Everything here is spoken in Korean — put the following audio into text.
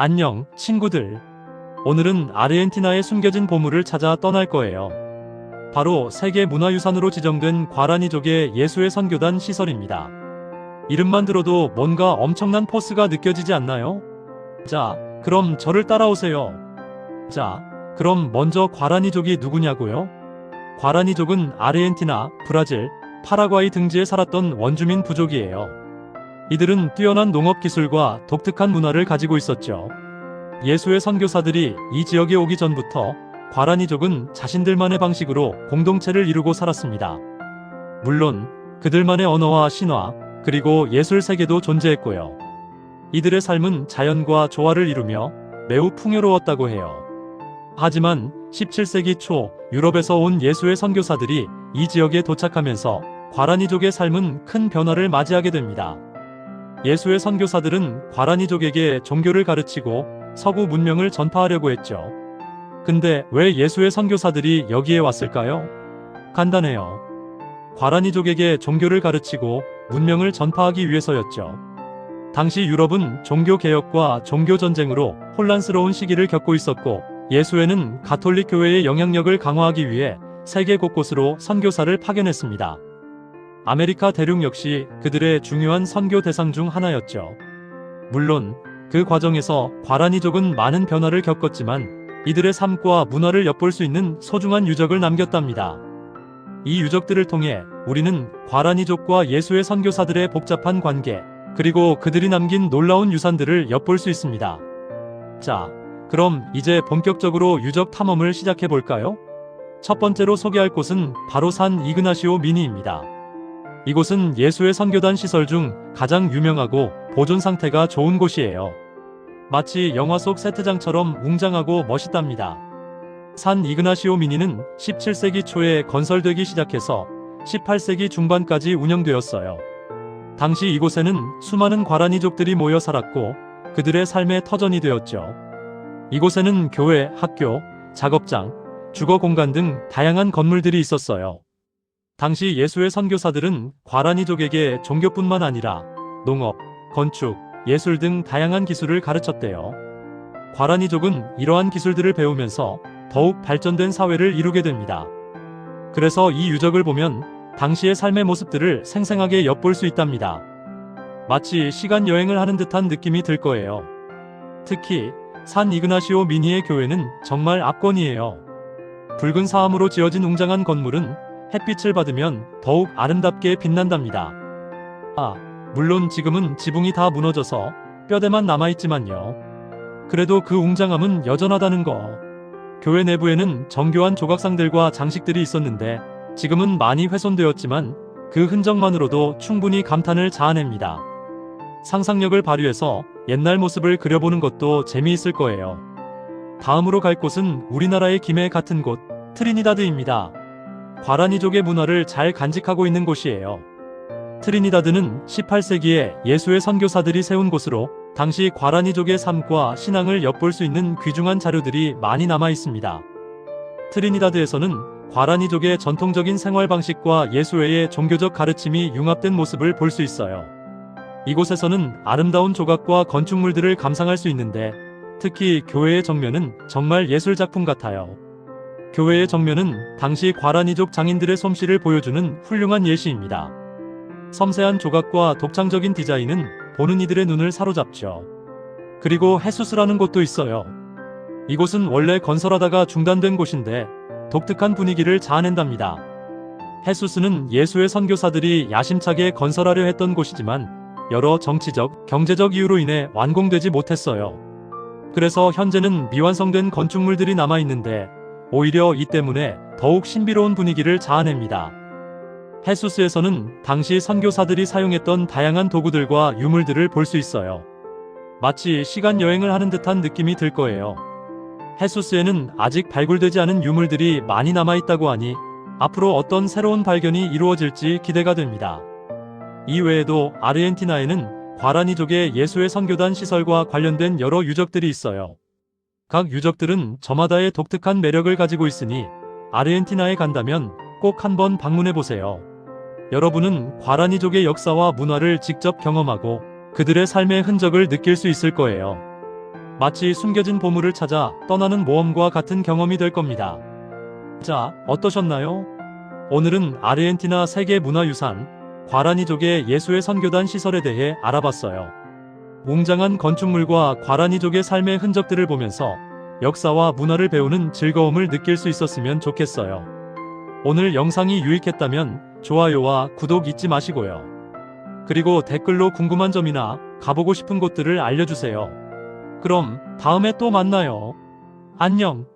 안녕, 친구들. 오늘은 아르헨티나의 숨겨진 보물을 찾아 떠날 거예요. 바로 세계 문화유산으로 지정된 과라니족의 예수의 선교단 시설입니다. 이름만 들어도 뭔가 엄청난 포스가 느껴지지 않나요? 자, 그럼 저를 따라오세요. 자, 그럼 먼저 과라니족이 누구냐고요? 과라니족은 아르헨티나, 브라질, 파라과이 등지에 살았던 원주민 부족이에요. 이들은 뛰어난 농업 기술과 독특한 문화를 가지고 있었죠. 예수의 선교사들이 이 지역에 오기 전부터 과라니족은 자신들만의 방식으로 공동체를 이루고 살았습니다. 물론 그들만의 언어와 신화, 그리고 예술 세계도 존재했고요. 이들의 삶은 자연과 조화를 이루며 매우 풍요로웠다고 해요. 하지만 17세기 초 유럽에서 온 예수의 선교사들이 이 지역에 도착하면서 과라니족의 삶은 큰 변화를 맞이하게 됩니다. 예수의 선교사들은 과라니족에게 종교를 가르치고 서구 문명을 전파하려고 했죠. 근데 왜 예수의 선교사들이 여기에 왔을까요? 간단해요. 과라니족에게 종교를 가르치고 문명을 전파하기 위해서였죠. 당시 유럽은 종교개혁과 종교전쟁으로 혼란스러운 시기를 겪고 있었고, 예수회는 가톨릭 교회의 영향력을 강화하기 위해 세계 곳곳으로 선교사를 파견했습니다. 아메리카 대륙 역시 그들의 중요한 선교 대상 중 하나였죠. 물론 그 과정에서 과라니족은 많은 변화를 겪었지만 이들의 삶과 문화를 엿볼 수 있는 소중한 유적을 남겼답니다. 이 유적들을 통해 우리는 과라니족과 예수의 선교사들의 복잡한 관계, 그리고 그들이 남긴 놀라운 유산들을 엿볼 수 있습니다. 자, 그럼 이제 본격적으로 유적 탐험을 시작해 볼까요? 첫 번째로 소개할 곳은 바로 산 이그나시오 미니입니다. 이곳은 예수의 선교단 시설 중 가장 유명하고 보존 상태가 좋은 곳이에요. 마치 영화 속 세트장처럼 웅장하고 멋있답니다. 산 이그나시오 미니는 17세기 초에 건설되기 시작해서 18세기 중반까지 운영되었어요. 당시 이곳에는 수많은 과라니족들이 모여 살았고 그들의 삶의 터전이 되었죠. 이곳에는 교회, 학교, 작업장, 주거 공간 등 다양한 건물들이 있었어요. 당시 예수의 선교사들은 과라니족에게 종교뿐만 아니라 농업, 건축, 예술 등 다양한 기술을 가르쳤대요. 과라니족은 이러한 기술들을 배우면서 더욱 발전된 사회를 이루게 됩니다. 그래서 이 유적을 보면 당시의 삶의 모습들을 생생하게 엿볼 수 있답니다. 마치 시간 여행을 하는 듯한 느낌이 들 거예요. 특히 산 이그나시오 미니의 교회는 정말 압권이에요. 붉은 사암으로 지어진 웅장한 건물은 햇빛을 받으면 더욱 아름답게 빛난답니다. 물론 지금은 지붕이 다 무너져서 뼈대만 남아있지만요. 그래도 그 웅장함은 여전하다는 거. 교회 내부에는 정교한 조각상들과 장식들이 있었는데 지금은 많이 훼손되었지만 그 흔적만으로도 충분히 감탄을 자아냅니다. 상상력을 발휘해서 옛날 모습을 그려보는 것도 재미있을 거예요. 다음으로 갈 곳은 우리나라의 김해 같은 곳, 트리니다드입니다. 과라니족의 문화를 잘 간직하고 있는 곳이에요. 트리니다드는 18세기에 예수의 선교사들이 세운 곳으로 당시 과라니족의 삶과 신앙을 엿볼 수 있는 귀중한 자료들이 많이 남아 있습니다. 트리니다드에서는 과라니족의 전통적인 생활 방식과 예수회의 종교적 가르침이 융합된 모습을 볼 수 있어요. 이곳에서는 아름다운 조각과 건축물들을 감상할 수 있는데 특히 교회의 정면은 정말 예술 작품 같아요. 교회의 정면은 당시 과라니족 장인들의 솜씨를 보여주는 훌륭한 예시입니다. 섬세한 조각과 독창적인 디자인은 보는 이들의 눈을 사로잡죠. 그리고 헤수스라는 곳도 있어요. 이곳은 원래 건설하다가 중단된 곳인데 독특한 분위기를 자아낸답니다. 헤수스는 예수의 선교사들이 야심차게 건설하려 했던 곳이지만 여러 정치적, 경제적 이유로 인해 완공되지 못했어요. 그래서 현재는 미완성된 건축물들이 남아있는데 오히려 이 때문에 더욱 신비로운 분위기를 자아냅니다. 헤수스에서는 당시 선교사들이 사용했던 다양한 도구들과 유물들을 볼 수 있어요. 마치 시간 여행을 하는 듯한 느낌이 들 거예요. 헤수스에는 아직 발굴되지 않은 유물들이 많이 남아있다고 하니 앞으로 어떤 새로운 발견이 이루어질지 기대가 됩니다. 이외에도 아르헨티나에는 과라니족의 예수의 선교단 시설과 관련된 여러 유적들이 있어요. 각 유적들은 저마다의 독특한 매력을 가지고 있으니 아르헨티나에 간다면 꼭 한번 방문해 보세요. 여러분은 과라니족의 역사와 문화를 직접 경험하고 그들의 삶의 흔적을 느낄 수 있을 거예요. 마치 숨겨진 보물을 찾아 떠나는 모험과 같은 경험이 될 겁니다. 자, 어떠셨나요? 오늘은 아르헨티나 세계문화유산 과라니족의 예수의 선교단 시설에 대해 알아봤어요. 웅장한 건축물과 과라니족의 삶의 흔적들을 보면서 역사와 문화를 배우는 즐거움을 느낄 수 있었으면 좋겠어요. 오늘 영상이 유익했다면 좋아요와 구독 잊지 마시고요. 그리고 댓글로 궁금한 점이나 가보고 싶은 곳들을 알려주세요. 그럼 다음에 또 만나요. 안녕.